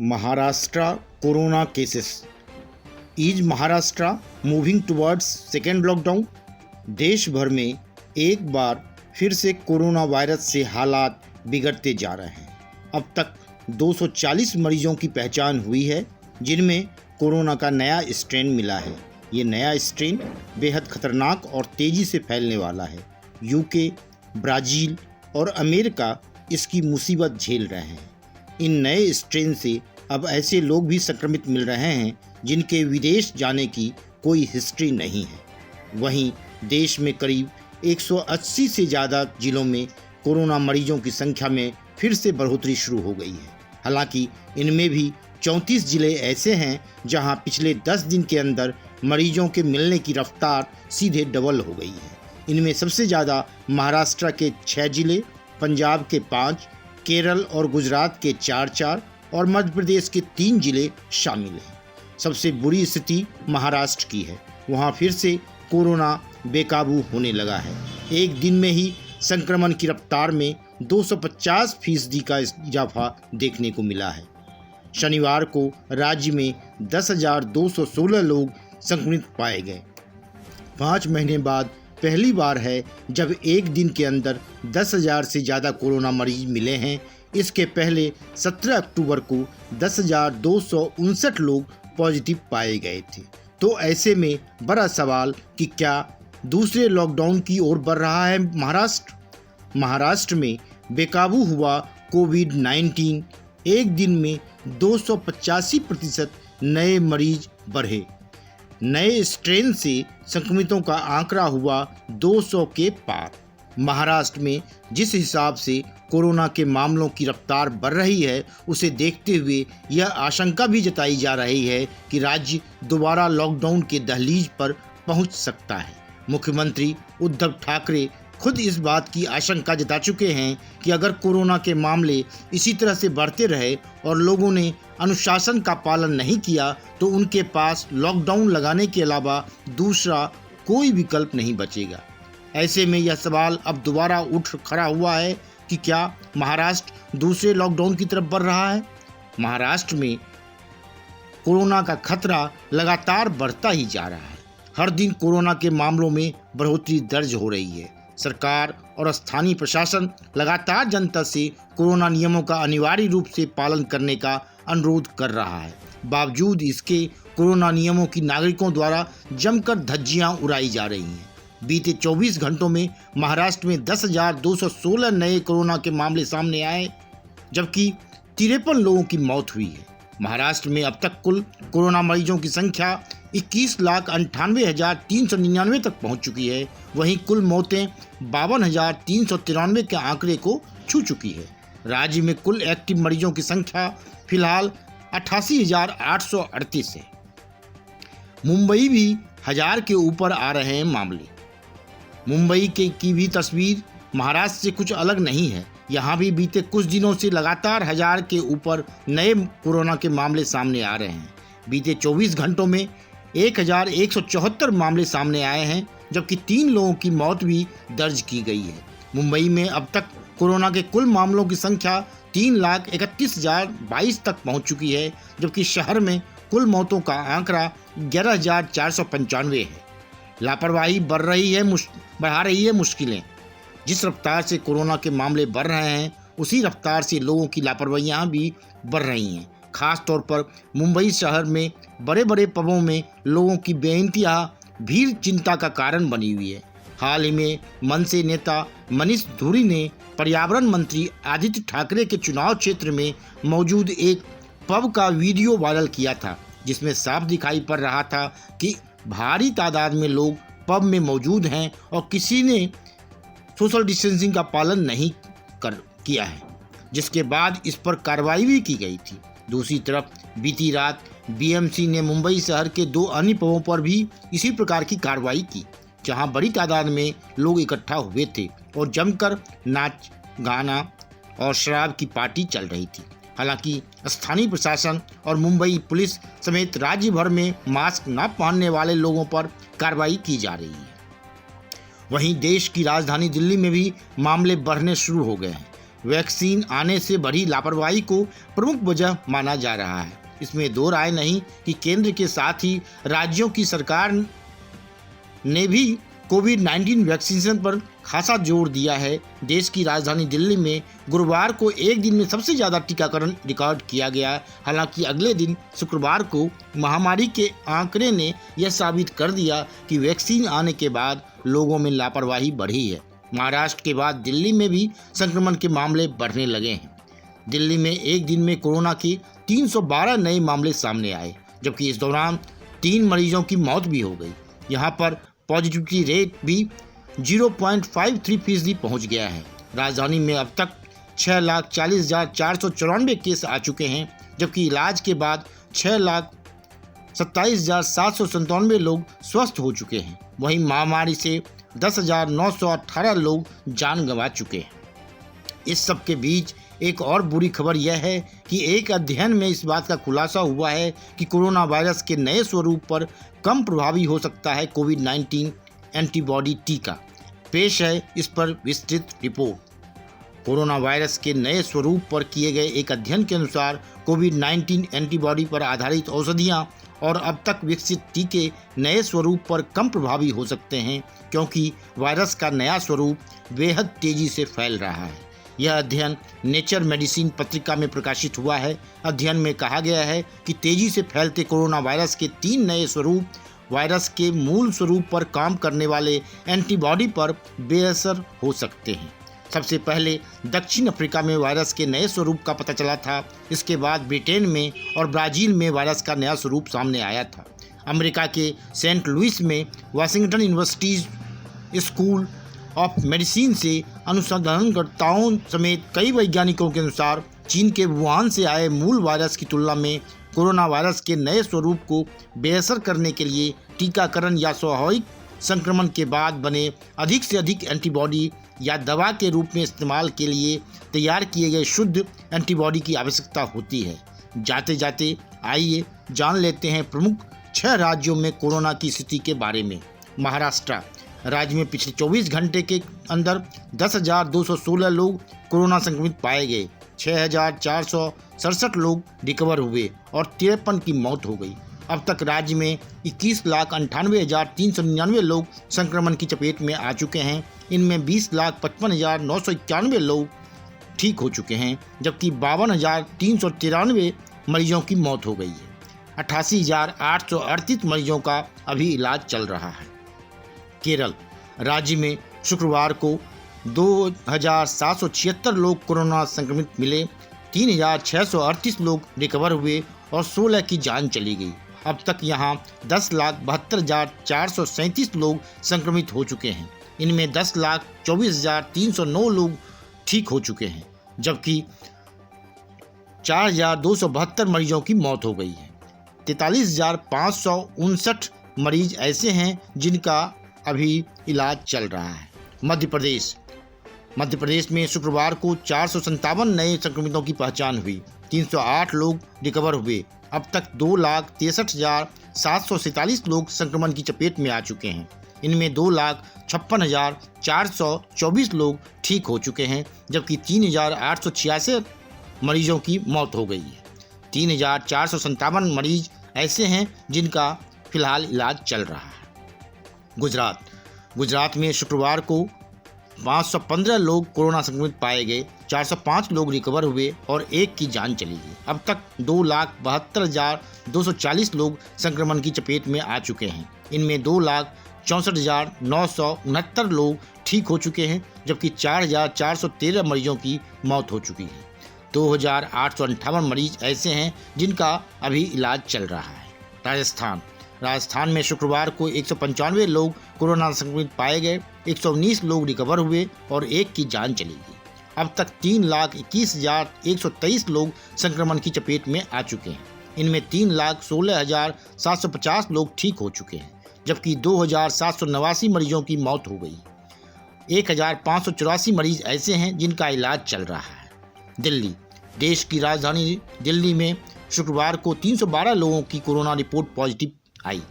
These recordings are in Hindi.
Maharashtra Corona cases. Is Maharashtra moving towards second lockdown? देश भर में एक बार फिर से कोरोना वायरस से हालात बिगड़ते जा रहे हैं। अब तक 240 मरीजों की पहचान हुई है, जिनमें कोरोना का नया स्ट्रेन मिला है। ये नया स्ट्रेन बेहद खतरनाक और तेज़ी से फैलने वाला है। यूके, ब्राज़ील और अमेरिका इसकी मुसीबत झेल रहे हैं। इन नए स्ट्रेन से अब ऐसे लोग भी संक्रमित मिल रहे हैं जिनके विदेश जाने की कोई हिस्ट्री नहीं है। वहीं देश में करीब 180 से ज़्यादा जिलों में कोरोना मरीजों की संख्या में फिर से बढ़ोतरी शुरू हो गई है। हालांकि इनमें भी 34 जिले ऐसे हैं जहां पिछले 10 दिन के अंदर मरीजों के मिलने की रफ्तार सीधे डबल हो गई है। इनमें सबसे ज़्यादा महाराष्ट्र के 6 जिले, पंजाब के 5, केरल और गुजरात के 4 और मध्य प्रदेश के 3 जिले शामिल हैं। सबसे बुरी स्थिति महाराष्ट्र की है। वहां फिर से कोरोना बेकाबू होने लगा है। एक दिन में ही संक्रमण की रफ्तार में 250% का इजाफा देखने को मिला है। शनिवार को राज्य में 10,216 लोग संक्रमित पाए गए। 5 महीने बाद पहली बार है जब एक दिन के अंदर 10,000 से ज़्यादा कोरोना मरीज मिले हैं। इसके पहले 17 अक्टूबर को 10,259 लोग पॉजिटिव पाए गए थे। तो ऐसे में बड़ा सवाल कि क्या दूसरे लॉकडाउन की ओर बढ़ रहा है महाराष्ट्र? महाराष्ट्र में बेकाबू हुआ कोविड-19। एक दिन में 285% नए मरीज बढ़े। नए स्ट्रेन से संक्रमितों का आंकड़ा हुआ 200 के पार। महाराष्ट्र में जिस हिसाब से कोरोना के मामलों की रफ्तार बढ़ रही है, उसे देखते हुए यह आशंका भी जताई जा रही है कि राज्य दोबारा लॉकडाउन के दहलीज पर पहुंच सकता है। मुख्यमंत्री उद्धव ठाकरे खुद इस बात की आशंका जता चुके हैं कि अगर कोरोना के मामले इसी तरह से बढ़ते रहे और लोगों ने अनुशासन का पालन नहीं किया तो उनके पास लॉकडाउन लगाने के अलावा दूसरा कोई विकल्प नहीं बचेगा। ऐसे में यह सवाल अब दोबारा उठ खड़ा हुआ है कि क्या महाराष्ट्र दूसरे लॉकडाउन की तरफ बढ़ रहा है? महाराष्ट्र में कोरोना का खतरा लगातार बढ़ता ही जा रहा है। हर दिन कोरोना के मामलों में बढ़ोतरी दर्ज हो रही है। सरकार और स्थानीय प्रशासन लगातार जनता से कोरोना नियमों का अनिवार्य रूप से पालन करने का अनुरोध कर रहा है। बावजूद इसके कोरोना नियमों की नागरिकों द्वारा जमकर धज्जियां उड़ाई जा रही हैं। बीते 24 घंटों में महाराष्ट्र में 10,216 नए कोरोना के मामले सामने आए, जबकि 53 लोगों की मौत हुई है। महाराष्ट्र में अब तक कुल कोरोना मरीजों की संख्या 21,98,399 तक पहुंच चुकी है। वहीं कुल मौतें 52,393 के आंकड़े को छू चुकी है। राज्य में कुल एक्टिव मरीजों की संख्या फिलहाल 88,838 है। मुंबई भी 1000 के ऊपर आ रहे हैं मामले। मुंबई की भी तस्वीर महाराष्ट्र से कुछ अलग नहीं है। यहाँ भी बीते कुछ दिनों से लगातार 1000 के ऊपर नए कोरोना के मामले सामने आ रहे हैं। बीते 24 घंटों में 1,174 मामले सामने आए हैं, जबकि 3 लोगों की मौत भी दर्ज की गई है। मुंबई में अब तक कोरोना के कुल मामलों की संख्या 3,31,022 तक पहुंच चुकी है, जबकि शहर में कुल मौतों का आंकड़ा 11,495 है। लापरवाही बढ़ा रही है मुश्किलें। जिस रफ्तार से कोरोना के मामले बढ़ रहे हैं, उसी रफ्तार से लोगों की लापरवाहियां भी बढ़ रही हैं। खास तौर पर मुंबई शहर में बड़े बड़े पबों में लोगों की बेइंतहा भीड़ चिंता का कारण बनी हुई है। हाल ही में मनसे नेता मनीष धूरी ने पर्यावरण मंत्री आदित्य ठाकरे के चुनाव क्षेत्र में मौजूद एक पब का वीडियो वायरल किया था, जिसमें साफ दिखाई पड़ रहा था कि भारी तादाद में लोग पब में मौजूद हैं और किसी ने सोशल डिस्टेंसिंग का पालन नहीं किया है, जिसके बाद इस पर कार्रवाई भी की गई थी। दूसरी तरफ बीती रात बीएमसी ने मुंबई शहर के 2 अन्य पबों पर भी इसी प्रकार की कार्रवाई की, जहां बड़ी तादाद में लोग इकट्ठा हुए थे और जमकर नाच गाना और शराब की पार्टी चल रही थी। हालांकि स्थानीय प्रशासन और मुंबई पुलिस समेत राज्य भर में मास्क न पहनने वाले लोगों पर कार्रवाई की जा रही है। वहीं देश की राजधानी दिल्ली में भी मामले बढ़ने शुरू हो गए हैं। वैक्सीन आने से बढ़ी लापरवाही को प्रमुख वजह माना जा रहा है। इसमें दो राय नहीं कि केंद्र के साथ ही राज्यों की सरकार ने भी कोविड-19 वैक्सीनेशन पर खासा जोर दिया है। देश की राजधानी दिल्ली में गुरुवार को एक दिन में सबसे ज़्यादा टीकाकरण रिकॉर्ड किया गया। हालांकि अगले दिन शुक्रवार को महामारी के आंकड़े ने यह साबित कर दिया कि वैक्सीन आने के बाद लोगों में लापरवाही बढ़ी है। महाराष्ट्र के बाद दिल्ली में भी संक्रमण के मामले बढ़ने लगे हैं। दिल्ली में एक दिन में कोरोना के 312 नए मामले सामने आए, जबकि इस दौरान 3 मरीजों की मौत भी हो गई। यहाँ पर पॉजिटिविटी रेट भी 0.53% पहुँच गया है। राजधानी में अब तक 6,40,494 केस आ चुके हैं, जबकि इलाज के बाद 6,27,797 लोग स्वस्थ हो चुके हैं। वहीं महामारी से 10,918 लोग जान गंवा चुके हैं। इस सब के बीच एक और बुरी खबर यह है कि एक अध्ययन में इस बात का खुलासा हुआ है कि कोरोना वायरस के नए स्वरूप पर कम प्रभावी हो सकता है कोविड-19 एंटीबॉडी टीका। पेश है इस पर विस्तृत रिपोर्ट। कोरोना वायरस के नए स्वरूप पर किए गए एक अध्ययन के अनुसार कोविड-19 एंटीबॉडी पर आधारित औषधियां और अब तक विकसित टीके नए स्वरूप पर कम प्रभावी हो सकते हैं, क्योंकि वायरस का नया स्वरूप बेहद तेजी से फैल रहा है। यह अध्ययन नेचर मेडिसिन पत्रिका में प्रकाशित हुआ है। अध्ययन में कहा गया है कि तेजी से फैलते कोरोना वायरस के 3 नए स्वरूप वायरस के मूल स्वरूप पर काम करने वाले एंटीबॉडी पर बेअसर हो सकते हैं। सबसे पहले दक्षिण अफ्रीका में वायरस के नए स्वरूप का पता चला था। इसके बाद ब्रिटेन में और ब्राज़ील में वायरस का नया स्वरूप सामने आया था। अमेरिका के सेंट लुइस में Washington university school of medicine से अनुसंधानकर्ताओं समेत कई वैज्ञानिकों के अनुसार चीन के वुहान से आए मूल वायरस की तुलना में कोरोना वायरस के नए स्वरूप को बेअसर करने के लिए टीकाकरण या स्वाभाविक संक्रमण के बाद बने अधिक से अधिक एंटीबॉडी या दवा के रूप में इस्तेमाल के लिए तैयार किए गए शुद्ध एंटीबॉडी की आवश्यकता होती है। जाते जाते आइए जान लेते हैं प्रमुख 6 राज्यों में कोरोना की स्थिति के बारे में। महाराष्ट्र राज्य में पिछले 24 घंटे के अंदर 10,216 लोग कोरोना संक्रमित पाए गए। 6,467 लोग रिकवर हुए और 53 की मौत हो गई। अब तक राज्य में 21,98,399 लोग संक्रमण की चपेट में आ चुके हैं। इनमें 20,55,991 लोग ठीक हो चुके हैं, जबकि 52,393 मरीजों की मौत हो गई है। 88,838 मरीजों का अभी इलाज चल रहा है। केरल राज्य में शुक्रवार को 2,776 लोग कोरोना संक्रमित मिले। 3,638 लोग रिकवर हुए और 16 की जान चली गई। अब तक यहां 10,72,437 लोग संक्रमित हो चुके हैं। इनमें 10,24,309 लोग ठीक हो चुके हैं, जबकि 4,272 मरीजों की मौत हो गई है। 43,559 मरीज ऐसे हैं जिनका अभी इलाज चल रहा है। मध्य प्रदेश में शुक्रवार को 457 नए संक्रमितों की पहचान हुई। 308 लोग रिकवर हुए। अब तक 2,63,747 लोग संक्रमण की चपेट में आ चुके हैं। इनमें 2,56,424 लोग ठीक हो चुके हैं, जबकि 3,886 मरीजों की मौत हो गई है। 3,457 मरीज ऐसे हैं जिनका फिलहाल इलाज चल रहा है। गुजरात में शुक्रवार को 515 लोग कोरोना संक्रमित पाए गए। 405 लोग रिकवर हुए और 1 की जान चली गई। अब तक 2,72,240 लोग संक्रमण की चपेट में आ चुके हैं। इनमें 2,64,969 लोग ठीक हो चुके हैं, जबकि 4,413 मरीजों की मौत हो चुकी है। 2,858 मरीज ऐसे हैं जिनका अभी इलाज चल रहा है। राजस्थान में शुक्रवार को 195 लोग कोरोना संक्रमित पाए गए। 119 लोग रिकवर हुए और 1 की जान चली गई। अब तक 3,21,123 लोग संक्रमण की चपेट में आ चुके हैं। इनमें 3,16,750 लोग ठीक हो चुके हैं, जबकि 2,789 मरीजों की मौत हो गई। 1,584 मरीज ऐसे हैं जिनका इलाज चल रहा है। देश की राजधानी दिल्ली में शुक्रवार को 312 लोगों की कोरोना रिपोर्ट पॉजिटिव आई।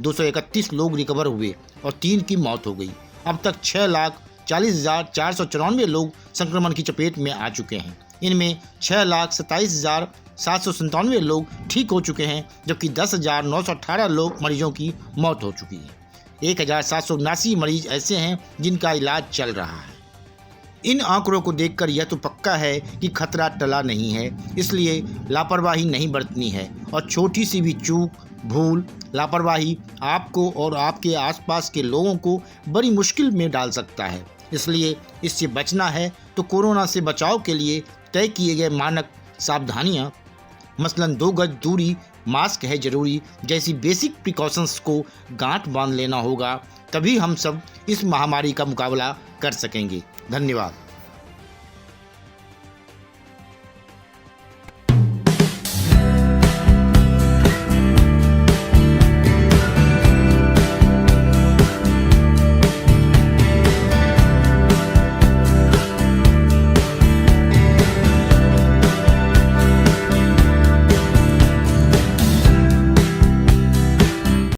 231 लोग रिकवर हुए और 3 की मौत हो गई। अब तक 40,494 लोग संक्रमण की चपेट में आ चुके हैं। इनमें 6,27,797 लोग ठीक हो चुके हैं, जबकि 10,918 लोग मरीजों की मौत हो चुकी है। 1,779 मरीज ऐसे हैं जिनका इलाज चल रहा है। इन आंकड़ों को देखकर यह तो पक्का है कि खतरा टला नहीं है, इसलिए लापरवाही नहीं बरतनी है और छोटी सी भी चूक, भूल, लापरवाही आपको और आपके आसपास के लोगों को बड़ी मुश्किल में डाल सकता है। इसलिए इससे बचना है तो कोरोना से बचाव के लिए तय किए गए मानक सावधानियां, मसलन 2 गज दूरी, मास्क है जरूरी जैसी बेसिक प्रिकॉशंस को गांठ बांध लेना होगा। तभी हम सब इस महामारी का मुकाबला कर सकेंगे। धन्यवाद।